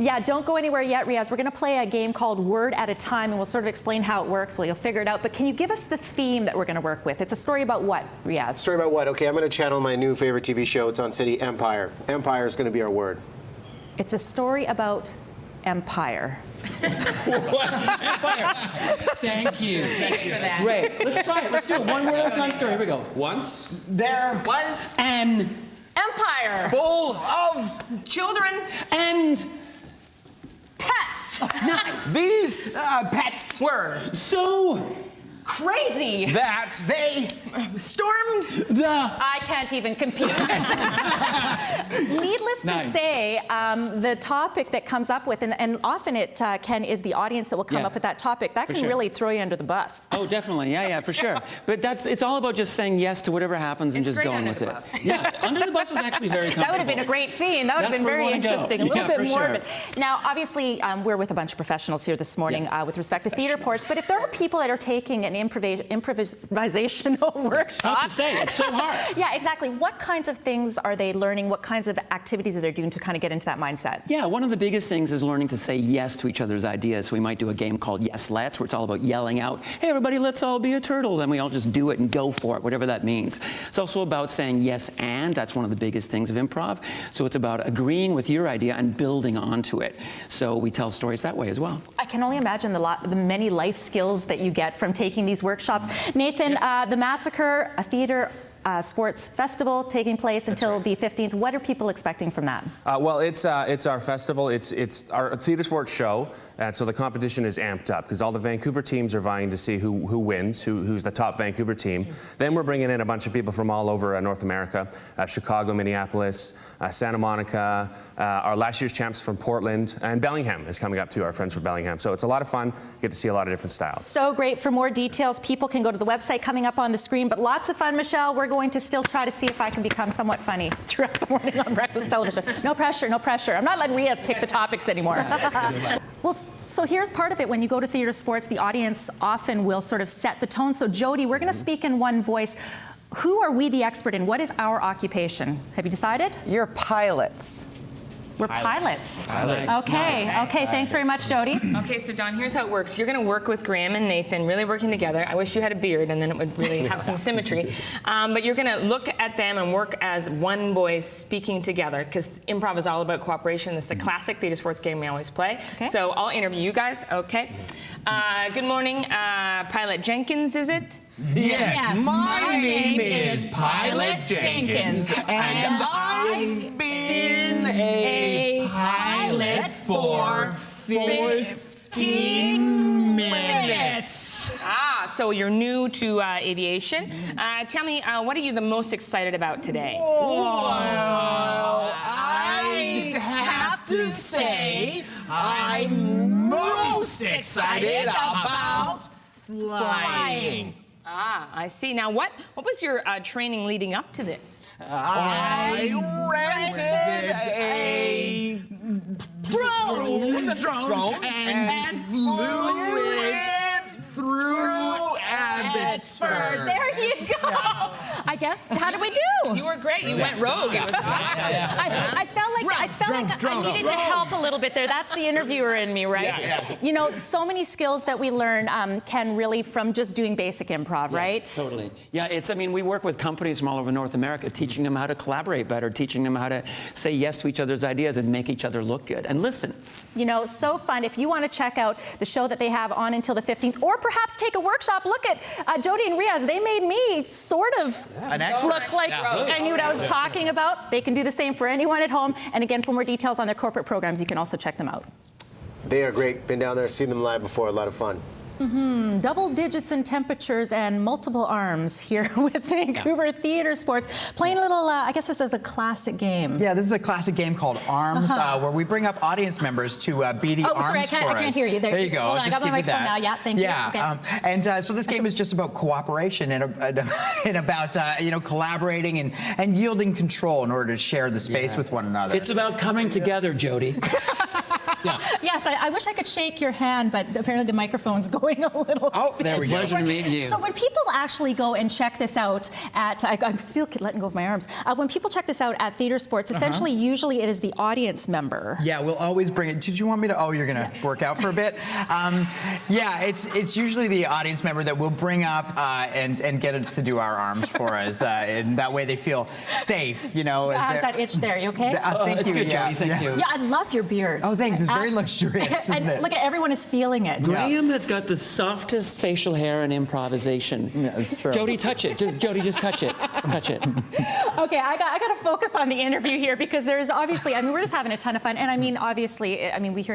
Yeah, don't go anywhere yet, Riaz. We're going to play a game called Word at a Time, and we'll sort of explain how it works. Well, you'll figure it out. But can you give us the theme that we're going to work with? It's a story about what, Riaz? Story about what? Okay, I'm going to channel my new favorite TV show. It's on City, Empire. Empire is going to be our word. It's a story about empire. Empire. Thank you. Thank you. Great. Let's try it. Let's do it. One word at a time story. Here we go. Once there was an empire full of children and pets. Nice. These pets were so crazy that they stormed the... I can't even compete. Needless to say, the topic that comes up with, and often it, Ken, is the audience that will come up with that topic. That can really throw you under the bus. Oh, definitely. Yeah, for sure. But it's all about just saying yes to whatever happens and just going with it. Yeah, under the bus is actually very comfortable. That would have been a great theme. That would have been very interesting. A little bit morbid. Sure. Now, obviously, we're with a bunch of professionals here this morning with respect to Theatresports, but if there are people that are taking an improvisational workshop. Tough to say, it's so hard. Yeah, exactly. What kinds of things are they learning? What kinds of activities are they doing to kind of get into that mindset? Yeah, one of the biggest things is learning to say yes to each other's ideas. So we might do a game called Yes Let's, where it's all about yelling out, hey everybody, let's all be a turtle. Then we all just do it and go for it, whatever that means. It's also about saying yes and. That's one of the biggest things of improv. So it's about agreeing with your idea and building onto it. So we tell stories that way as well. I can only imagine the many life skills that you get from taking these workshops. Nathan, the Massacre, a theater sports festival taking place until the 15th. What are people expecting from that? Well, it's our festival. It's our theater sports show, and so the competition is amped up because all the Vancouver teams are vying to see who wins, who's the top Vancouver team. Then we're bringing in a bunch of people from all over North America, Chicago, Minneapolis, Santa Monica, our last year's champs from Portland, and Bellingham is coming up too, our friends from Bellingham. So it's a lot of fun. Get to see a lot of different styles. So great. For more details, people can go to the website coming up on the screen, but lots of fun, Michelle. We're going to still try to see if I can become somewhat funny throughout the morning on breakfast television. No pressure, no pressure. I'm not letting Riaz pick the topics anymore. Well, so here's part of it. When you go to theater sports, the audience often will sort of set the tone. So Jody, we're going to speak in one voice. Who are we the expert in? What is our occupation? Have you decided? You're pilots. We're pilots. Pilots. Okay, Nice. okay, thanks very much, Jody. Okay, so Don, here's how it works. You're going to work with Graham and Nathan, really working together. I wish you had a beard, and then it would really have some symmetry. But you're going to look at them and work as one voice speaking together, because improv is all about cooperation. This is a classic theater sports game we always play. Okay. So I'll interview you guys, okay? Good morning, Pilot Jenkins, is it? Yes, my name is Pilot Jenkins, and I've been a pilot for 15 minutes. So you're new to aviation. Tell me, what are you the most excited about today? Well, I have to say I'm most excited about flying. I see. Now, what was your training leading up to this? I rented a drone and flew it through Abbotsford. There you go. I guess. How did we do? You were great. You went rogue. It was awesome. I felt like I needed to help a little bit there. That's the interviewer in me, right? Yeah. You know, so many skills that we learn, Ken, really from just doing basic improv, right? Totally. Yeah, I mean, we work with companies from all over North America, teaching them how to collaborate better, teaching them how to say yes to each other's ideas and make each other look good. And listen. You know, so fun. If you want to check out the show that they have on until the 15th, or perhaps take a workshop, look at Jody and Riaz. They made me sort of look like I knew what I was talking about. They can do the same for anyone at home. And again, for more details on their corporate programs, you can also check them out. They are great. Been down there, seen them live before. A lot of fun. Double digits in temperatures and multiple arms here with Vancouver Theatresports. Playing a little, I guess this is a classic game. Yeah, this is a classic game called Arms, where we bring up audience members to be the arms sorry, I can't hear you. There you go. Hold on, I got my microphone now. Yeah, thank you. Yeah, Okay. So this game is just about cooperation and about collaborating and yielding control in order to share the space with one another. It's about coming together, Jody. Yes, I wish I could shake your hand, but apparently the microphone's going a little. Oh, there we go. Pleasure to meet you. So when people actually go and check this out at, I'm still letting go of my arms. When people check this out at Theatre Sports, essentially, usually it is the audience member. Yeah, we'll always bring it. Did you want me to? Oh, you're gonna work out for a bit. Yeah, it's usually the audience member that we'll bring up and get it to do our arms for us, and that way they feel safe. You know. How's that itch there? You okay? Thank It's you. good, Yeah, Jody. Thank you. Yeah, I love your beard. Oh, thanks. It's very luxurious, And isn't it? look at everyone is feeling it. Graham has got the softest facial hair in improvisation. Yeah, it's true. Jody, touch it. Jody, just touch it. Touch it. Okay, I got to focus on the interview here because there's obviously, I mean, we're just having a ton of fun. And I mean, obviously, I mean, we hear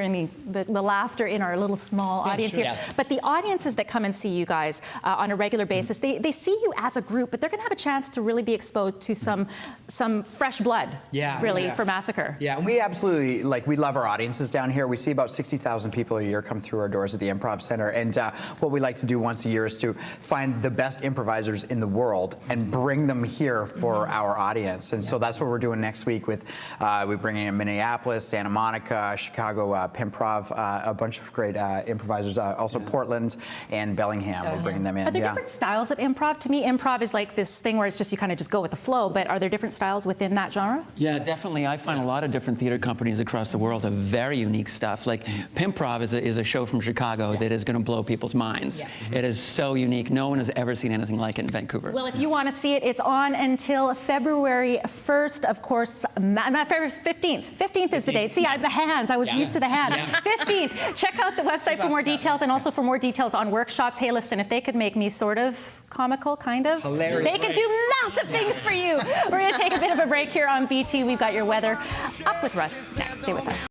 the laughter in our little small audience sure. here. Yeah. But the audiences that come and see you guys on a regular basis, they see you as a group, but they're going to have a chance to really be exposed to some fresh blood, really, for Massacre. Yeah, and we absolutely, we love our audiences down here. We see about 60,000 people a year come through our doors at the Improv Center. And what we like to do once a year is to find the best improvisers in the world and bring them here for our audience. And so that's what we're doing next week with, we're bringing in Minneapolis, Santa Monica, Chicago, Improv, a bunch of great improvisers, also Portland and Bellingham. We're bringing them in. Are there different styles of improv? To me, improv is like this thing where it's just you kind of just go with the flow, but are there different styles within that genre? Yeah, definitely. I find a lot of different theater companies across the world have very unique stuff. Like Improv is a show from Chicago that is going to blow people's minds. It is so unique. No one has ever seen anything like it in Vancouver. Well, if you want to see it, it's on until February 1st, of course. Not February 15th. 15th is the date. See, I have the hands. I was used to the hand. 15th. Check out the website for more details and also for more details on workshops. Hey, listen, if they could make me sort of comical, kind of, Hilarious. they could do massive things for you. We're going to take a bit of a break here on BT. We've got your weather. Up with Russ next. Stay with us.